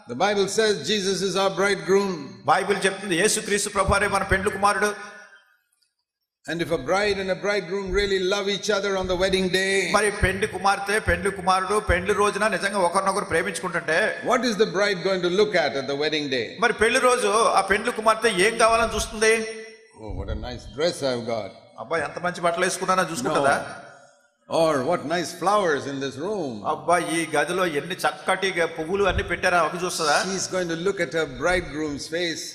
The Bible says Jesus is our bridegroom. Bible చెప్తుంది యేసుక్రీస్తు ప్రభువారే మన పెండ్లి కుమారుడు. And if a bride and a bridegroom really love each other on the wedding day, మరి పెండ్లి కుమార్తె పెండ్లి కుమారుడు పెండ్లి రోజున నిజంగా ఒకరినొకరు ప్రేమించుకుంటుంటే what is the bride going to look at the wedding day? మరి పెళ్లి రోజు ఆ పెండ్లి కుమార్తె ఏం కావాలని చూస్తుంది? Oh, what a nice dress I've got. అబ్బాయి ఎంత మంచి బట్టలు వేసుకున్నానో చూసుకుంటుందా? Or what nice flowers in this room. అబ్బాయి ఈ గదిలో ఎన్ని చక్కటి పువ్వులు అన్ని పెట్టారా అవి చూస్తుందా? She's going to look at her bridegroom's face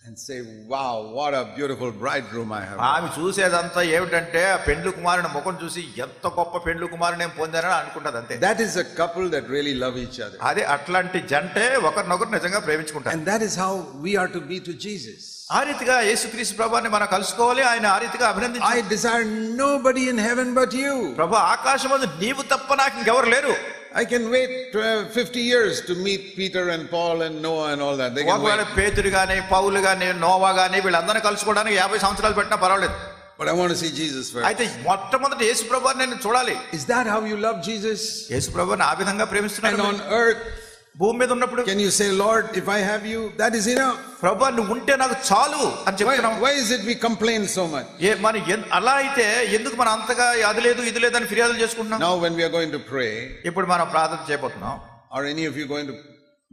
and say, wow, what a beautiful bridegroom I have. ఆమె చూసేదంతా ఏమిటంటే ఆ పెండ్లి కుమారుని ముఖం చూసి ఎంత గొప్ప పెండ్లి కుమారుని నేను పొందానని అనుకుంటది అంతే. That is a couple that really love each other. అదే అట్లాంటి జంటే ఒకరినొకరు నిజంగా ప్రేమించుకుంటారు. And that is how we are to be to Jesus. ఆ రీతిగా యేసుక్రీస్తు ప్రభువుని మనం కలుసుకోవాలి, ఆయన ఆ రీతిగా అభినందించాలి. I desire nobody in heaven but you. ప్రభు ఆకాశమందు నీవు తప్ప నాకు ఇంకెవరు లేరు. I can wait 50 years to meet Peter and Paul and Noah and all that. They can ఒకవేళ wait. పేతురు గాని పౌలు గాని నోవా గాని వీళ్ళందరినీ కలుసుకోవడానికి 50 సంవత్సరాలు పెట్టినా పర్వాలేదు. But I want to see Jesus first. అయితే మొట్టమొదటి యేసు ప్రభువుని నేను చూడాలి. Is that how you love Jesus? యేసు ప్రభువుని ఆ విధంగా And ప్రేమిస్తున్నాను. on earth, భూమి మీద ఉన్నప్పుడు can you say, Lord, if I have you, that is enough? ప్రభువా నువ్వు ఉంటే నాకు చాలు అని చెప్తున్నాం. Why is it we complain so much? అలా అయితే ఎందుకు మనం అంతగా అది లేదు ఇది లేదని ఫిర్యాదులు చేసుకుంటున్నాం? Now when we are going to pray, ఇప్పుడు మనం ప్రార్థన చేయబోతున్నాం. are any of you going to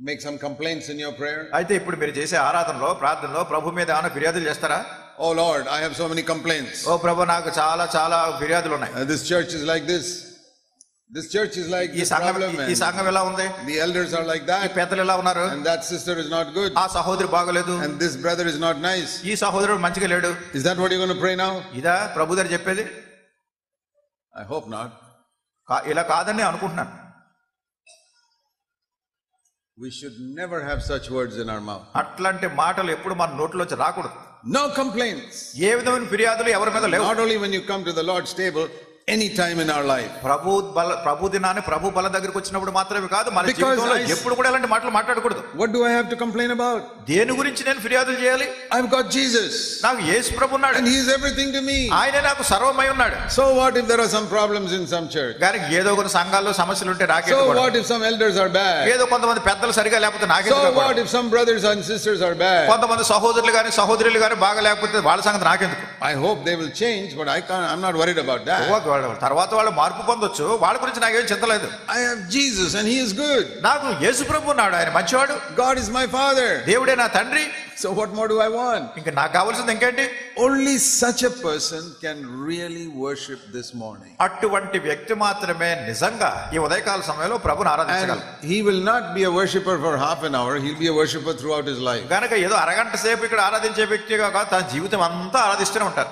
make some complaints in your prayer? అయితే ఇప్పుడు మీరు చేసే ఆరాధనలో ప్రార్థనలో ప్రభు మీద ఏమైనా ఫిర్యాదులు చేస్తారా? Oh Lord, I have so many complaints. ఓ ప్రభు నాకు చాలా చాలా ఫిర్యాదులు ఉన్నాయి. This church is like this. This church is like ఈ this సంఘం problem. ఈ సంఘం ఎలా ఉంది? The elders are like ఈ that. పెద్దలు ఎలా ఉన్నారు? And that sister is not good. ఆ సహోదరి బాగలేదు. And this brother is not nice. ఈ సహోదరుడు మంచిగా లేడు. Is that what you're going to pray now? ఇదా ప్రభు గారు చెప్పేది? I hope not. ఇలా కాదని అనుకుంటున్నాను. We should never have such words in our mouth. అట్లాంటి మాటలు ఎప్పుడు మన నోట్లోంచి రాకూడదు. No complaints. ఏ విధమైన ఫిర్యాదులు ఎవరి మీద లేవు. Not only when you come to the Lord's table, any time in our life. ప్రభు దినాన్ని ప్రభు బల దగ్గరికి వచ్చినప్పుడు మాత్రమే కాదు, మన జీవితంలో ఎప్పుడు కూడా ఇలాంటి మాటలు మాట్లాడకూడదు. What do I have to complain about? దేని గురించి నేను ఫిర్యాదులు చేయాలి? I've got Jesus. నాకు యేసు ప్రభు ఉన్నాడు. And he is everything to me. ఆయనే నాకు సర్వమై ఉన్నాడు. So what if there are some problems in some church? గాని ఏదో కొన్ని సంఘాల్లో సమస్యలు ఉంటే నాకే. So what if some elders are bad? ఏదో కొంతమంది పెద్దలు సరిగా లేకపోతే నాకే. So what if some brothers and sisters are bad? కొంతమంది సహోదరులు గాని సహోదరులు గాని బాగా లేకపోతే వాళ్ళ సంగతి నాకెందుకు? I hope they will change, but I'm not worried about that. తర్వాత వాళ్ళు మార్పు పొందొచ్చు, వాళ్ళ గురించి నాకేం చింత లేదు. I have Jesus and he is good. నాకు యేసు ప్రభు ఉన్నాడు, ఆయన మంచివాడు. God is my father. దేవుడే నా తండ్రి. So what more do I want? ఇంకా నాకు కావాల్సింది ఇంకేంటి? Only such a person can really worship this morning. అటువంటి వ్యక్తి మాత్రమే నిజంగా ఈ ఉదయకాల సమయంలో ప్రభువుని ఆరాధించగలరు. And he will not be a worshipper for half an hour. He'll be a worshipper throughout his life. గనక ఏదో అరగంట సేపు ఇక్కడ ఆరాధించే వ్యక్తిగా కాదు, తన జీవితం అంతా ఆరాధిస్తూనే ఉంటారు.